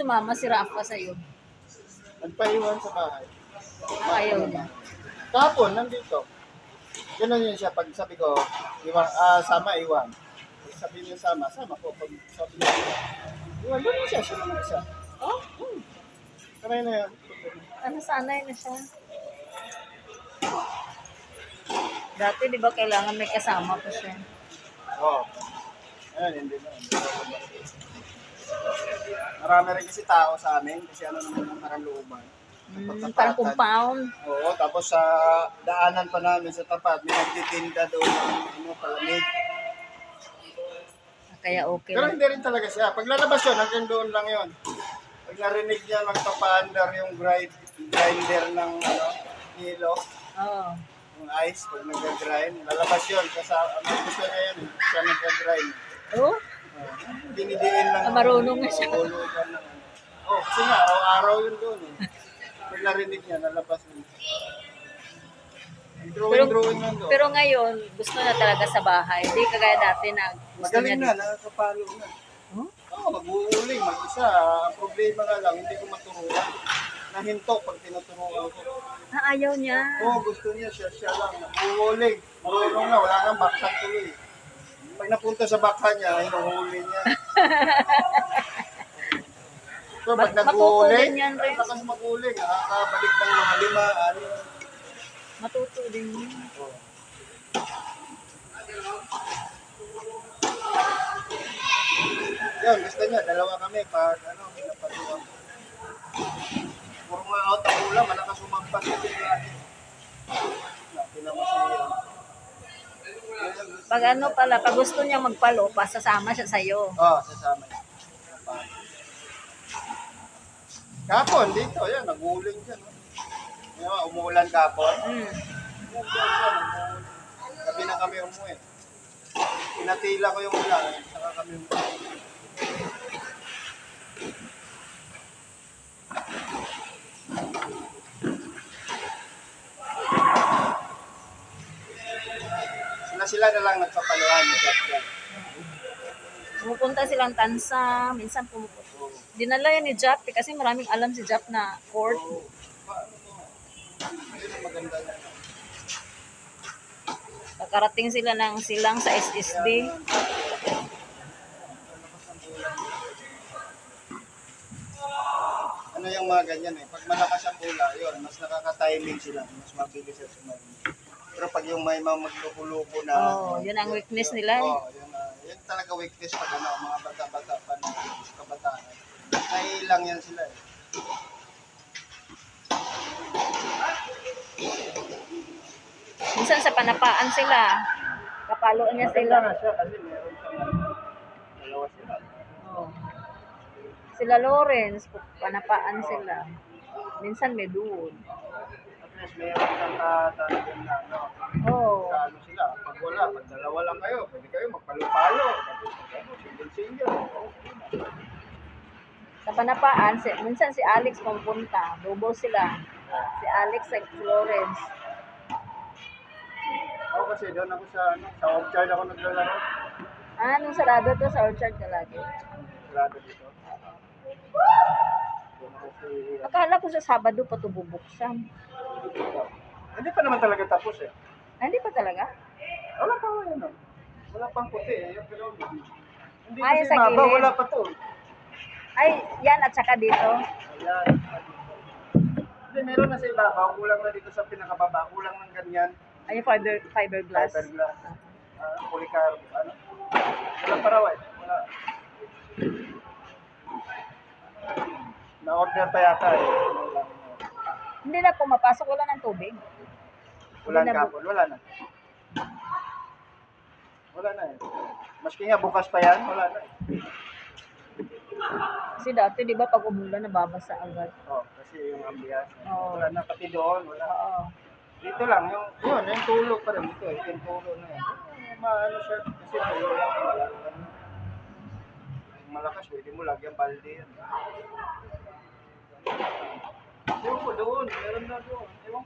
sumama si Rafa sa'yo? Nagpaiwan sa bahay. Ayaw niya. Kahapon, nandito. Ganun yun siya. Pag sabi ko, sama, iwan. Pag sabi niya sama ko. Pag sabi niya, iwan, doon siya. Siya naman isa. Oh, Kamay na yan. sanay na siya. Dati, di ba, kailangan may kasama pa siya? Oo. Ayun, hindi na. Marami rin kasi tao sa amin. Kasi ano naman ang Maranluban. Parang compound. Oo, tapos sa daanan pa namin sa tapat, may nagtitinda doon ng palamig. Kaya okay Pero lang. hindi rin talaga siya. Pag lalabas yun, hanggang doon lang yun. Pag narinig niya magpapaandar yung grinder ng hilo, Oo. yung ice, pag nag-grind, lalabas yun. Kasi gusto niya yun, siya nag-grind. Oh? Dinidiin lang. Marunong na siya. Kasi nga, araw-araw yun doon eh. Pag narinig niya, lalabas yun. Drawing lang doon. Pero ngayon, gusto na talaga sa bahay. Hindi kagaya dati na gusto Magaling niya. na, nakakapalo na. Huh? Oo, mag-uuling, mag-isa. Ang problema nga lang, hindi ko maturuan. Nahinto pag tinuturuan ko. Ayaw niya. Oo, gusto niya, siya lang. Mag-uuling. Marunong na, wala nang bakhan tuloy. Pag napunta sa bakhan niya, hinuhuli niya. So, pag nag-uuling, Matutunan yan rin. lakas mag-uuling. Nakakabalik ng mga 5, 6. Matuto din yun. Yun, gusto niya, dalawa kami pag pinapatuwa. Puro nga out ang ulam, malakas umampas sa biglahin. Pinamasiyan. Pag pag gusto niya magpalo, sasama siya sa'yo. Oo, sasama niya. Kapon, dito, yan, nag-uuling dyan. Umuulan kapon. Yan, nag-uuling. Gabi na kami umuwi. Pinatila ko yung ulan, saka kami umuwi. Sila na lang nagpapaluhan. Pumupunta silang tansa, minsan pumupunta. Dinala yan ni Jap kasi maraming alam si Jap na court. Maganda na. Nakarating sila ng silang sa SSB. Ano yung mga ganyan eh. Pag malakas ang bola, yun, mas nakaka-timing sila. Mas mabilis sila sumayin. Pero pag yung may mga magluko-luko na... Yun ang weakness nila. Yun talaga weakness pag mga bata-bata pa na kabataan. Nailang yan sila eh. Minsan sa panapaan sila. Kapaloan niya sila. Na siya kasi meron siyang dalawa sila. Sila Lawrence, panapaan sila. Minsan may duod. At least meron siyang talagang na ano sila. Pag wala, pag dalawa lang kayo, pwede kayo magpalo-palo. Single-single. Sa panapaan, minsan si Alex pumunta. Double sila. Si Alex at si Lawrence. Ako kasi doon ako sa orchard ako naglalaro. Nung sarado to, sa orchard ka lagi. Sarado dito. Akala ko sa Sabado pa ito bubuksan. Hindi pa naman talaga tapos eh. Hindi pa talaga? Wala pa yun. Wala pang puti eh. Pero hindi Ay, kasi sa maba, gilid. wala pa to. Ay, yan at saka dito. Ayan. Hindi, meron na sa ibabaw. Kulang na dito sa pinakababa. Kulang ng ganyan. Ay, fiberglass. Fiberglass. Polycarb. Ano? Wala pa raw eh. Wala. Na-order pa yata eh. Hindi na pumapasok, wala ng tubig. Wala na kapon. Wala na. Wala na eh. Maski nga bukas pa yan, wala na eh. Kasi dati, di ba, pag umulan, nababasa agad. Kasi yung ambiance. Oo. Wala na pati doon. Wala. Oo. Dito lang, yung tulo pa rin ito eh. Yung tulo na yan. Maano siya, kasi tulo lang. Wala na. Malakas, pwede mo lagyan balde yan. Ewan ko doon, meron na doon. Ewan